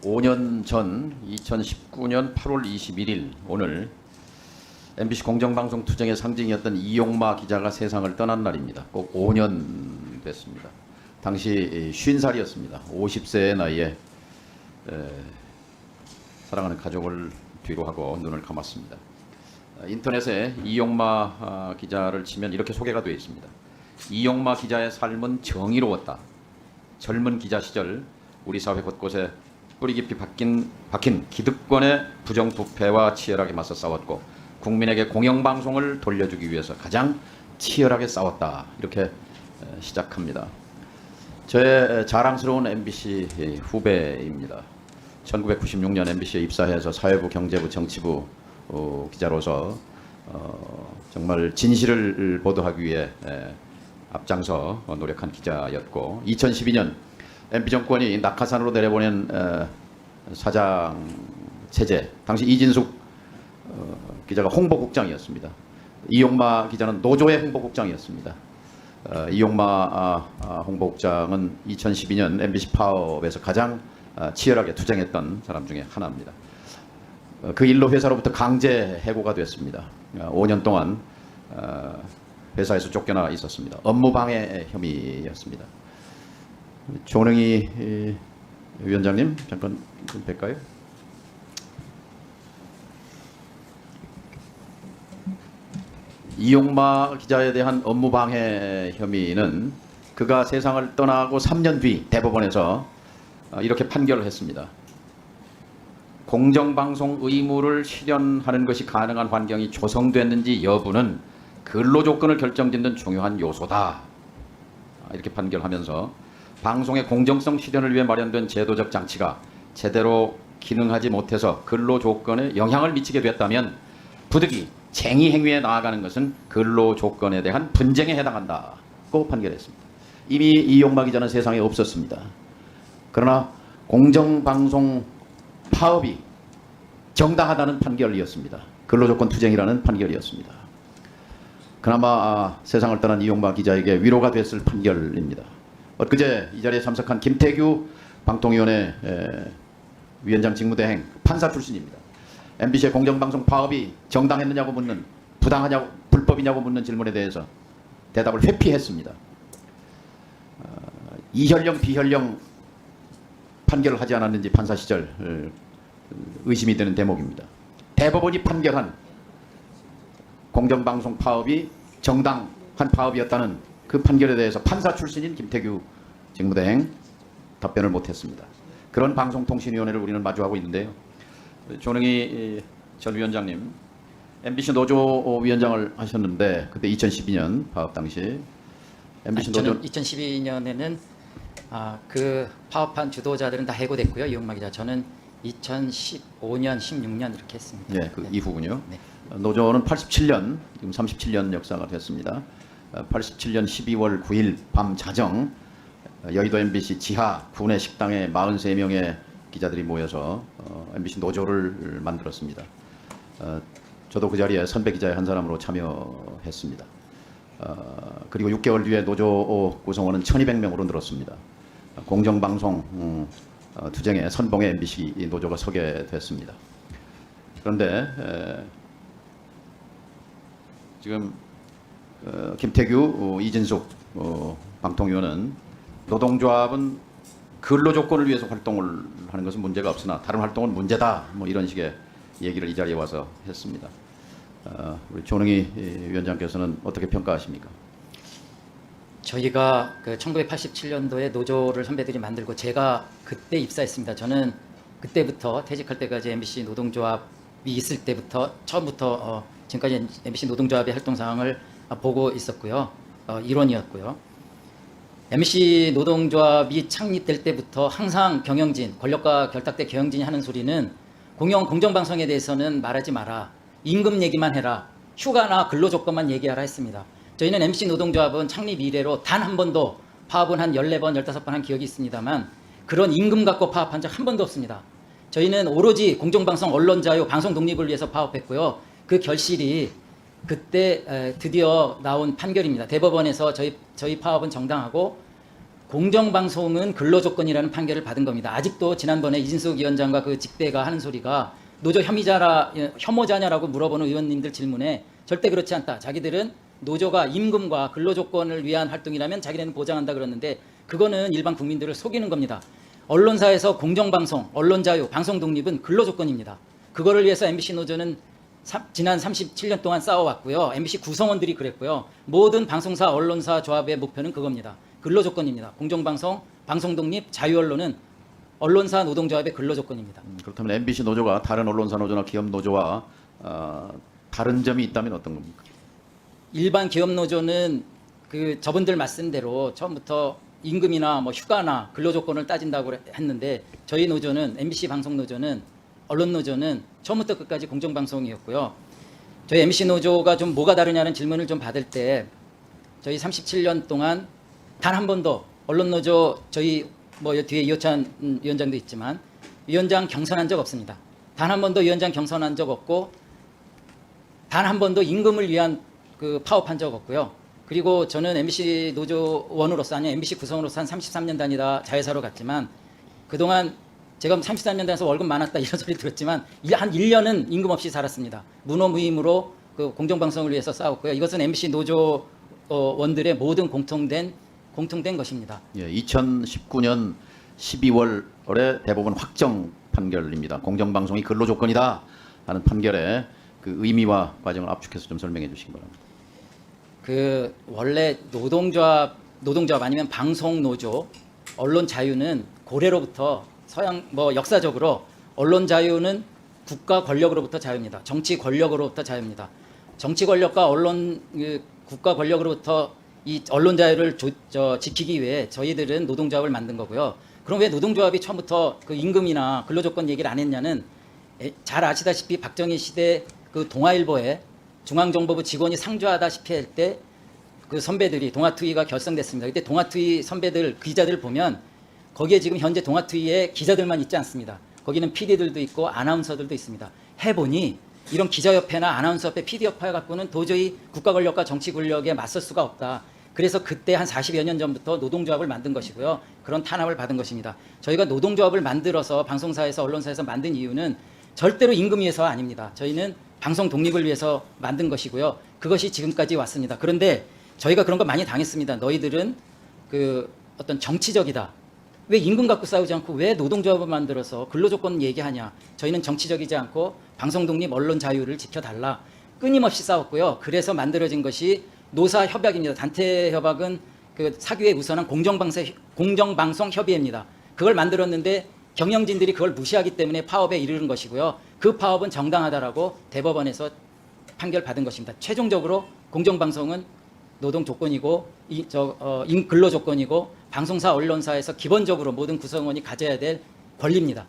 5년 전 2019년 8월 21일 오늘 MBC 공정방송 투쟁의 상징이었던 이용마 기자가 세상을 떠난 날입니다. 꼭 5년 됐습니다. 당시 50살이었습니다. 50세의 나이에 사랑하는 가족을 뒤로 하고 눈을 감았습니다. 인터넷에 이용마 기자를 치면 이렇게 소개가 되어 있습니다. 이용마 기자의 삶은 정의로웠다. 젊은 기자 시절 우리 사회 곳곳에 뿌리 깊이 박힌 기득권의 부정부패와 치열하게 맞서 싸웠고 국민에게 공영방송을 돌려주기 위해서 가장 치열하게 싸웠다. 이렇게 시작합니다. 저의 자랑스러운 MBC 후배입니다. 1996년 MBC에 입사해서 사회부, 경제부, 정치부 기자로서 정말 진실을 보도하기 위해 앞장서 노력한 기자였고 2012년 MB 정권이 낙하산으로 내려보낸 사장 체제, 당시 이진숙 기자가 홍보국장이었습니다. 이용마 기자는 노조의 홍보국장이었습니다. 이용마 홍보국장은 2012년 MBC 파업에서 가장 치열하게 투쟁했던 사람 중에 하나입니다. 그 일로 회사로부터 강제 해고가 됐습니다. 5년 동안 회사에서 쫓겨나 있었습니다. 업무방해 혐의였습니다. 조능희 위원장님 잠깐 좀 뵐까요? 이용마 기자에 대한 업무방해 혐의는 그가 세상을 떠나고 3년 뒤 대법원에서 이렇게 판결을 했습니다. 공정방송 의무를 실현하는 것이 가능한 환경이 조성됐는지 여부는 근로조건을 결정짓는 중요한 요소다. 이렇게 판결하면서 방송의 공정성 실현을 위해 마련된 제도적 장치가 제대로 기능하지 못해서 근로조건에 영향을 미치게 됐다면 부득이 쟁의 행위에 나아가는 것은 근로조건에 대한 분쟁에 해당한다고 판결했습니다. 이미 이용마 기자는 세상에 없었습니다. 그러나 공정방송 파업이 정당하다는 판결이었습니다. 근로조건 투쟁이라는 판결이었습니다. 그나마 세상을 떠난 이용마 기자에게 위로가 됐을 판결입니다. 엊그제 이 자리에 참석한 김태규 방통위원회 위원장 직무대행 판사 출신입니다. MBC의 공정방송 파업이 정당했느냐고 묻는, 부당하냐고, 불법이냐고 묻는 질문에 대해서 대답을 회피했습니다. 이현령 비현령 판결을 하지 않았는지 판사 시절 의심이 되는 대목입니다. 대법원이 판결한 공정방송 파업이 정당한 파업이었다는 그 판결에 대해서 판사 출신인 김태규 직무대행 답변을 못했습니다. 그런 방송통신위원회를 우리는 마주하고 있는데요. 조능희 전 위원장님, MBC 노조 위원장을 하셨는데 그때 2012년 파업 당시 MBC 노조 저는 2012년에는 그 파업한 주도자들은 다 해고됐고요. 이용마 기자 저는 2015년, 16년 이렇게 했습니다. 네, 그 네. 이후군요. 네. 노조는 87년, 지금 37년 역사가 됐습니다. 87년 12월 9일 밤 자정 여의도 MBC 지하 구내 식당에 43명의 기자들이 모여서 MBC 노조를 만들었습니다. 저도 그 자리에 선배 기자의 한 사람으로 참여했습니다. 그리고 6개월 뒤에 노조 구성원은 1200명으로 늘었습니다. 공정방송 투쟁의 선봉에 MBC 노조가 서게 됐습니다. 그런데 지금 김태규, 이진숙 방통위원은 노동조합은 근로조건을 위해서 활동을 하는 것은 문제가 없으나 다른 활동은 문제다. 뭐 이런 식의 얘기를 이 자리에 와서 했습니다. 우리 조능희 위원장께서는 어떻게 평가하십니까? 저희가 그 1987년도에 노조를 선배들이 만들고 제가 그때 입사했습니다. 저는 그때부터 퇴직할 때까지 MBC 노동조합이 있을 때부터 처음부터 지금까지 MBC 노동조합의 활동 사항을 보고 있었고요. 일원이었고요. MBC 노동조합이 창립될 때부터 항상 경영진, 권력과 결탁돼 경영진이 하는 소리는 공정방송에 대해서는 말하지 마라. 임금 얘기만 해라. 휴가나 근로조건만 얘기하라 했습니다. 저희는 MBC 노동조합은 창립 이래로 단 한 번도 파업은 한 14번, 15번 한 기억이 있습니다만 그런 임금 갖고 파업한 적 한 번도 없습니다. 저희는 오로지 공정방송 언론 자유, 방송 독립을 위해서 파업했고요. 그 결실이 그때 드디어 나온 판결입니다. 대법원에서 저희 파업은 정당하고 공정방송은 근로조건이라는 판결을 받은 겁니다. 아직도 지난번에 이진숙 위원장과 그 직대가 하는 소리가 노조 혐오자냐라고 물어보는 의원님들 질문에 절대 그렇지 않다. 자기들은 노조가 임금과 근로조건을 위한 활동이라면 자기네는 보장한다 그러는데 그거는 일반 국민들을 속이는 겁니다. 언론사에서 공정방송, 언론자유, 방송 독립은 근로조건입니다. 그거를 위해서 MBC 노조는 지난 37년 동안 싸워왔고요. MBC 구성원들이 그랬고요. 모든 방송사, 언론사 조합의 목표는 그겁니다. 근로조건입니다. 공정방송, 방송독립, 자유언론은 언론사 노동조합의 근로조건입니다. 그렇다면 MBC 노조가 다른 언론사 노조나 기업 노조와 다른 점이 있다면 어떤 겁니까? 일반 기업 노조는 그 저분들 말씀대로 처음부터 임금이나 뭐 휴가나 근로조건을 따진다고 했는데 저희 노조는 MBC 방송 노조는 언론 노조는 처음부터 끝까지 공정방송이었고요. 저희 MBC 노조가 좀 뭐가 다르냐는 질문을 좀 받을 때 저희 37년 동안 단 한 번도 언론 노조 저희 뭐 뒤에 이호찬 위원장도 있지만 위원장 경선한 적 없습니다. 단 한 번도 위원장 경선한 적 없고 단 한 번도 임금을 위한 그 파업한 적 없고요. 그리고 저는 MBC 노조원으로서 아니 MBC 구성으로서 한 33년 다니다 자회사로 갔지만 그동안 제가 33년 다녀서 월급 많았다 이런 소리 들었지만 한 1년은 임금 없이 살았습니다. 무노무임으로 그 공정방송을 위해서 싸웠고요. 이것은 MBC 노조원들의 모든 공통된 것입니다. 예, 2019년 12월에 대법원 확정 판결입니다. 공정방송이 근로조건이다 하는 판결의 그 의미와 과정을 압축해서 좀 설명해 주시기 바랍니다. 그 원래 노동조합 아니면 방송 노조, 언론 자유는 고래로부터 서양 뭐 역사적으로 언론 자유는 국가 권력으로부터 자유입니다. 정치 권력으로부터 자유입니다. 정치 권력과 언론 국가 권력으로부터 이 언론 자유를 지키기 위해 저희들은 노동조합을 만든 거고요. 그럼 왜 노동조합이 처음부터 그 임금이나 근로조건 얘기를 안 했냐는 잘 아시다시피 박정희 시대 그 동아일보에 중앙정보부 직원이 상주하다시피 할 때 그 선배들이 동아투이가 결성됐습니다. 그때 동아투이 선배들 기자들 보면 거기에 지금 현재 동아투이에 기자들만 있지 않습니다. 거기는 PD들도 있고 아나운서들도 있습니다. 해보니 이런 기자협회나 아나운서협회, PD협회 갖고는 도저히 국가 권력과 정치 권력에 맞설 수가 없다. 그래서 그때 한 40여 년 전부터 노동조합을 만든 것이고요. 그런 탄압을 받은 것입니다. 저희가 노동조합을 만들어서 방송사에서 언론사에서 만든 이유는 절대로 임금 위해서가 아닙니다. 저희는 방송 독립을 위해서 만든 것이고요. 그것이 지금까지 왔습니다. 그런데 저희가 그런 거 많이 당했습니다. 너희들은 그 어떤 정치적이다. 왜 임금 갖고 싸우지 않고 왜 노동조합을 만들어서 근로조건 얘기하냐. 저희는 정치적이지 않고 방송 독립, 언론 자유를 지켜달라. 끊임없이 싸웠고요. 그래서 만들어진 것이 노사협약입니다. 단체협약은 그 사교에 우선한 공정방송 협의회입니다. 그걸 만들었는데 경영진들이 그걸 무시하기 때문에 파업에 이르는 것이고요. 그 파업은 정당하다라고 대법원에서 판결받은 것입니다. 최종적으로 공정방송은 노동 조건이고 근로 조건이고 방송사 언론사에서 기본적으로 모든 구성원이 가져야 될 권리입니다.